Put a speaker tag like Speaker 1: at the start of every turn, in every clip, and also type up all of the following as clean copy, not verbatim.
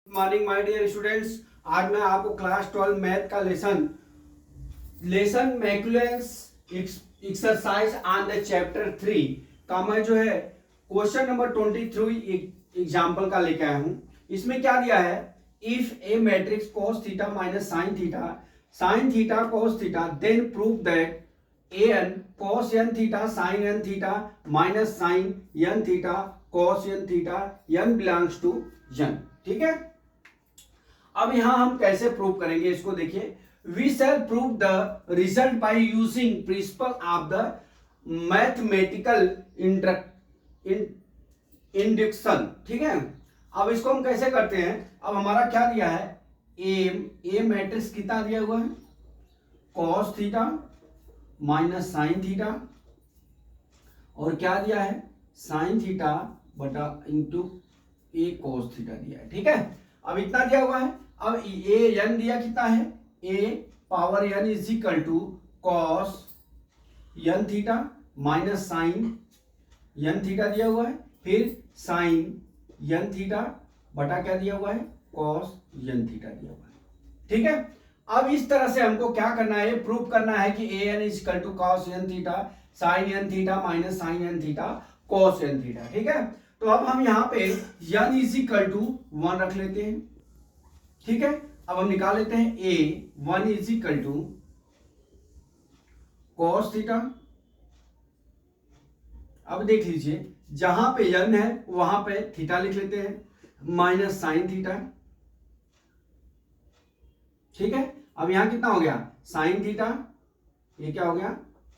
Speaker 1: Good morning my dear students. आज मैं आपको क्लास 12 मैथ का lesson miscellaneous exercise on the chapter 3 का मैं जो है क्वेश्चन नंबर 23 एग्जाम्पल का लेके आया हूं। इसमें क्या दिया है, if a matrix cos theta minus sine theta cos theta then prove that an cos n theta sin n theta minus sine n theta cos n theta n belongs to n। ठीक है, अब यहां हम कैसे prove करेंगे इसको देखिए। We shall prove the result by using principle of the mathematical induction. ठीक है, अब इसको हम कैसे करते हैं। अब हमारा क्या दिया है, ए मैट्रिक्स कितना दिया हुआ है, cos theta minus sine theta, और क्या दिया है, साइन थीटा बटा इंटू ए कॉस थीटा दिया है। ठीक है, अब इतना दिया हुआ है। अब ए एन दिया कितना है, A power n is equal to cos n theta minus sine n theta दिया हुआ है, फिर साइन एन थीटा बटा क्या दिया हुआ है, कॉस एन थीटा दिया हुआ है। ठीक है, अब इस तरह से हमको क्या करना है, प्रूव करना है कि A n is equal to cos n theta sine n theta minus sine n theta cos n theta. ठीक है, तो अब हम यहां पे एन इज इक्वल टू 1 रख लेते हैं। ठीक है, अब हम निकाल लेते हैं a 1 is equal to cos theta. अब देख लीजिए, जहां पे एन है वहां पे थीटा लिख लेते हैं माइनस साइन थीटा। ठीक है, अब यहां कितना हो गया, साइन थीटा, ये क्या हो गया,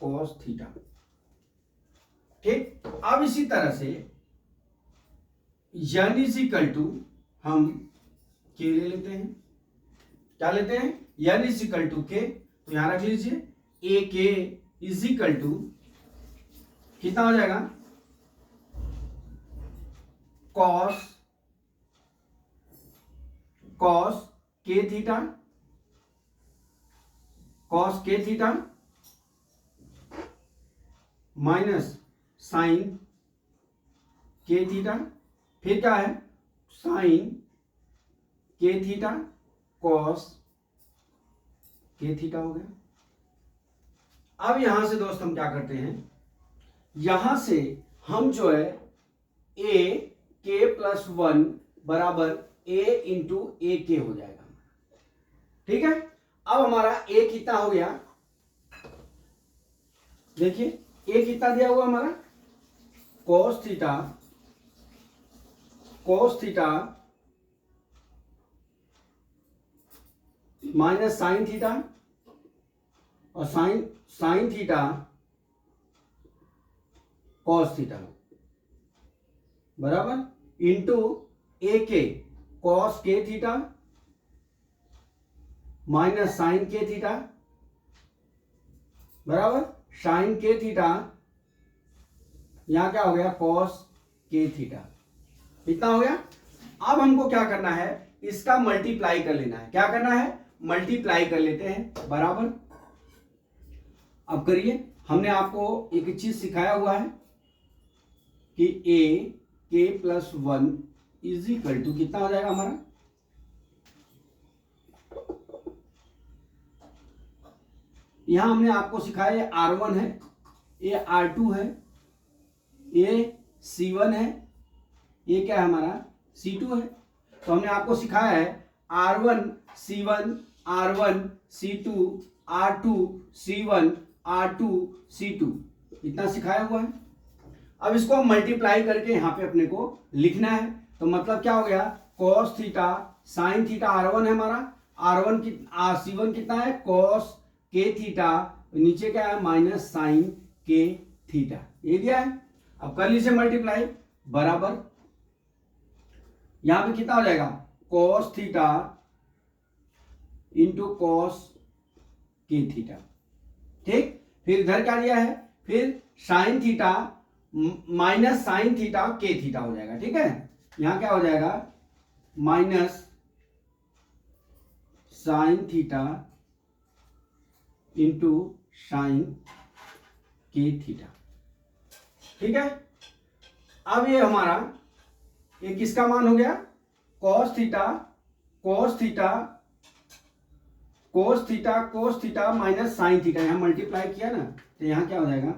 Speaker 1: कॉस थीटा। ठीक, अब इसी तरह से एन इज इक्वल टू हम के ले लेते हैं। क्या लेते हैं, एन इज इक्वल टू के, तो यहां रख लीजिए ए के इज इक्वल टू कितना हो जाएगा, कॉस के थीटा माइनस साइन के थीटा, फिर क्या है, साइन के थीटा कॉस के थीटा हो गया। अब यहां से दोस्त हम क्या करते हैं, यहां से हम जो है ए के प्लस 1 बराबर ए इंटू ए के हो जाएगा। ठीक है, अब हमारा ए कितना हो गया, देखिए ए कितना दिया हुआ हमारा, cos theta minus sine theta, और साइन थीटा कॉस थीटा बराबर इंटू ए के कॉस के थीटा माइनस साइन के थीटा बराबर साइन के थीटा, यहां क्या हो गया, कॉस के थीटा। इतना हो गया। अब हमको क्या करना है, इसका मल्टीप्लाई कर लेना है। क्या करना है, मल्टीप्लाई कर लेते हैं बराबर। अब करिए, हमने आपको एक चीज सिखाया हुआ है कि ए के प्लस 1 इज इक्वल टू कितना हो जाएगा हमारा, यहां हमने आपको सिखाया R1 है, ये R2 है, ये C1 है, ये क्या है हमारा C2 है। तो हमने आपको सिखाया है R1 C1 R1 C2 R2 C1 R2 C2, इतना सिखाया हुआ है। अब इसको हम मल्टीप्लाई करके यहां पे अपने को लिखना है। तो मतलब क्या हो गया, cos theta sine theta R1 है हमारा, R1 की C1 कितना है, cos के थीटा, नीचे क्या है माइनस साइन के थीटा, ये दिया है। अब कर लीजिए मल्टीप्लाई बराबर, यहां पे कितना हो जाएगा, cos थीटा इंटू कॉस के थीटा। ठीक, फिर इधर क्या दिया है, फिर sine theta minus sine theta के थीटा हो जाएगा। ठीक है, यहां क्या हो जाएगा, minus sine theta into sign के थीटा। ठीक है, अब ये हमारा ये किसका मान हो गया, cos theta cos theta cos theta minus sine theta, यहां मल्टीप्लाई किया ना तो यहां क्या हो जाएगा,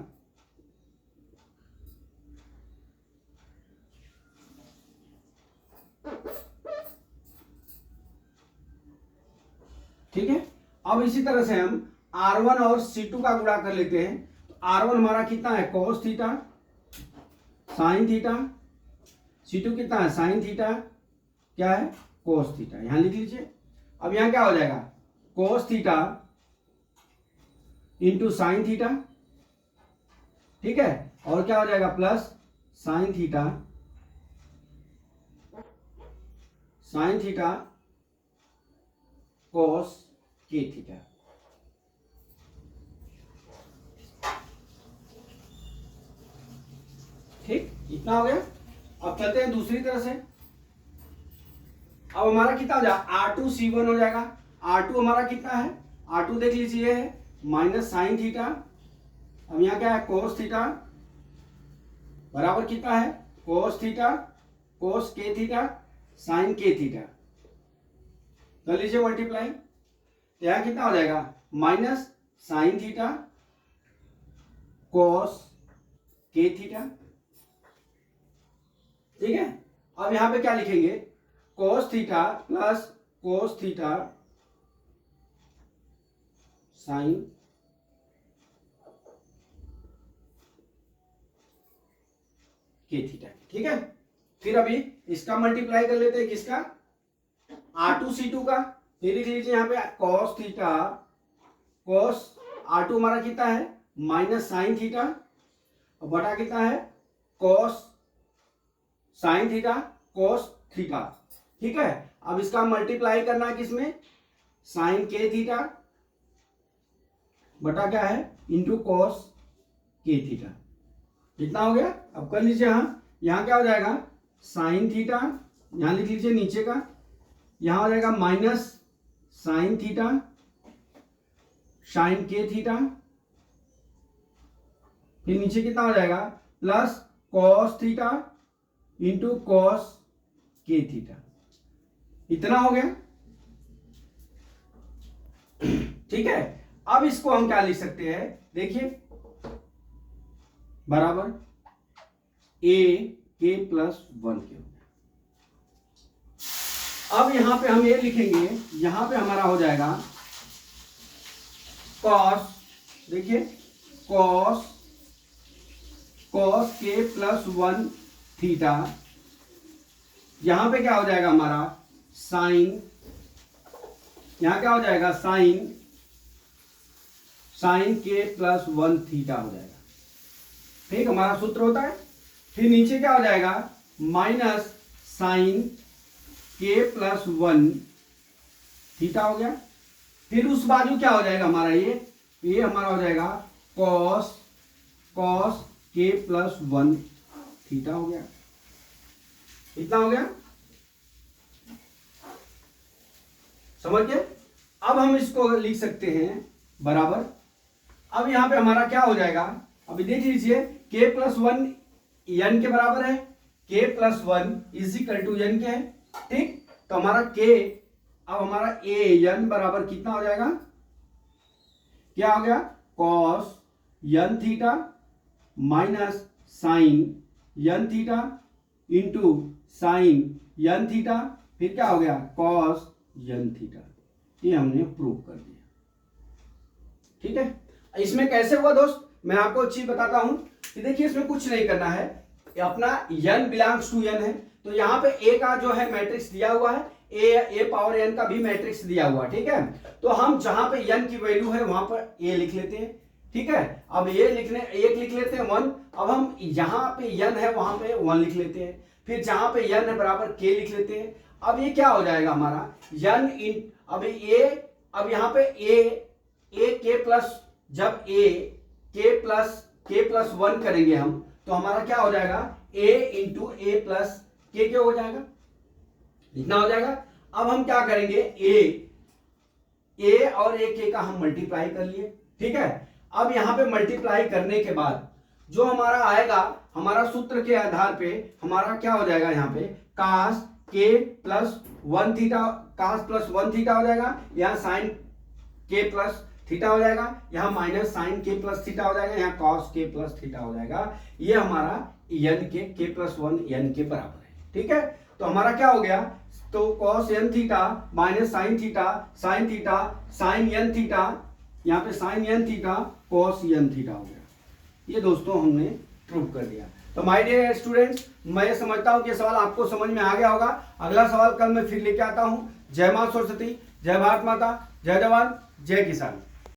Speaker 1: ठीक है। अब इसी तरह से हम R1 और C2 का गुणा कर लेते हैं। तो R1 हमारा कितना है, cos theta sine theta, C2 कितना है, साइन थीटा, क्या है, कोस थीटा, यहां लिख लीजिए। अब यहां क्या हो जाएगा, cos theta into sine theta, ठीक है, और क्या हो जाएगा प्लस साइन थीटा कोस के थीटा। ठीक, इतना हो गया। अब चलते हैं दूसरी तरह से। अब हमारा कितना हो जाएगा, R2C1 हो जाएगा। R2 हमारा कितना है, R2 देख लीजिए है माइनस साइन थीटा, अब यहां क्या है, कोस थीटा बराबर कितना है, कोस थीटा कोस के थीटा साइन के थीटा, कर लीजिए मल्टीप्लाई। यहां कितना हो जाएगा, माइनस साइन थीटा कोस के थीटा, ठीक है। अब यहां पे क्या लिखेंगे, cos theta plus cos theta sine के थीटा, ठीक है। फिर अभी इसका मल्टीप्लाई कर लेते हैं, किसका, R2C2 का। फिर लिख लीजिए यहाँ पे कोस थीटा कोस R2 हमारा कितना है, माइनस साइन थीटा, और बटा कितना है, कोस साइन थीटा कोस थीटा, ठीक है। अब इसका मल्टीप्लाई करना है किसमें, साइन के थीटा बटा क्या है, इंटू कोस के थीटा, कितना हो गया। अब कर लीजिए, यहां क्या हो जाएगा, साइन थीटा, यहां लिख लीजिए नीचे का, यहां हो जाएगा माइनस साइन थीटा साइन के थीटा, फिर नीचे कितना हो जाएगा, plus cos theta into cos के थीटा, इतना हो गया, ठीक है। अब इसको हम क्या लिख सकते हैं, देखिए बराबर ए के प्लस 1 के। अब यहां पे हम ये लिखेंगे, यहां पे हमारा हो जाएगा कॉस, देखिए कॉस के प्लस 1 थीटा, यहां पे क्या हो जाएगा हमारा साइन, यहां क्या हो जाएगा साइन के प्लस 1 थीटा हो जाएगा, ठीक, हमारा सूत्र होता है। फिर नीचे क्या हो जाएगा, माइनस साइन के प्लस 1 थीटा हो गया। फिर उस बाजू क्या हो जाएगा हमारा, ये हमारा हो जाएगा कॉस के प्लस 1 थीटा हो गया, इतना हो गया, समझ गए। अब हम इसको लिख सकते हैं बराबर, अब यहां पे हमारा क्या हो जाएगा, अभी देख लीजिए k प्लस 1 n के बराबर है, k plus 1 is equal to n के है, ठीक। तो हमारा k, अब हमारा a n बराबर कितना हो जाएगा, क्या हो गया, cos n theta minus sine n theta into sine n theta, फिर क्या हो गया cos n थीटा, ये हमने प्रूव कर दिया, ठीक है। इसमें कैसे हुआ दोस्त, मैं आपको एक चीज बताता हूं कि देखिए इसमें कुछ नहीं करना है, अपना n बिलोंग्स टू n है, तो यहां पे a का जो है मैट्रिक्स दिया हुआ है, a पावर n का भी मैट्रिक्स दिया हुआ है, ठीक है। तो हम जहां पे n की वैल्यू है वहां पर a लिख लेते हैं, ठीक है। अब ये एक लिख लेते हैं 1, अब हम यहां पे n है वहां पे 1 लिख लेते हैं, फिर जहां पे n है बराबर k लिख लेते हैं। अब ये क्या हो जाएगा हमारा n इन, अब यहां पे a k प्लस, जब k प्लस 1 करेंगे हम, तो हमारा क्या हो जाएगा a इंटू ए प्लस के हो जाएगा, इतना हो जाएगा। अब हम क्या करेंगे, a और a k का हम मल्टीप्लाई कर लिए, ठीक है। अब यहां पे मल्टीप्लाई करने के बाद जो हमारा आएगा, हमारा सूत्र के आधार पे हमारा क्या हो जाएगा, यहाँ पे कास के plus 1 theta, cos plus 1 theta हो जाएगा, यहाँ साइन के प्लस थीटा हो जाएगा, यहाँ माइनस साइन के प्लस थीटा हो जाएगा, यहाँ कॉस के प्लस थीटा हो जाएगा। ये हमारा एन के प्लस 1 एन के बराबर है। ठीक है, तो हमारा क्या हो गया, तो cos n theta minus sine theta sine n theta, यहाँ पे sine n theta cos n theta हो गया। ये दोस्तों हमने प्रूव कर दिया। तो माय डियर स्टूडेंट्स, मैं समझता हूँ कि सवाल आपको समझ में आ गया होगा। अगला सवाल कल मैं फिर लेके आता हूँ। जय मां सरस्वती, जय भारत माता, जय जवान, जय किसान।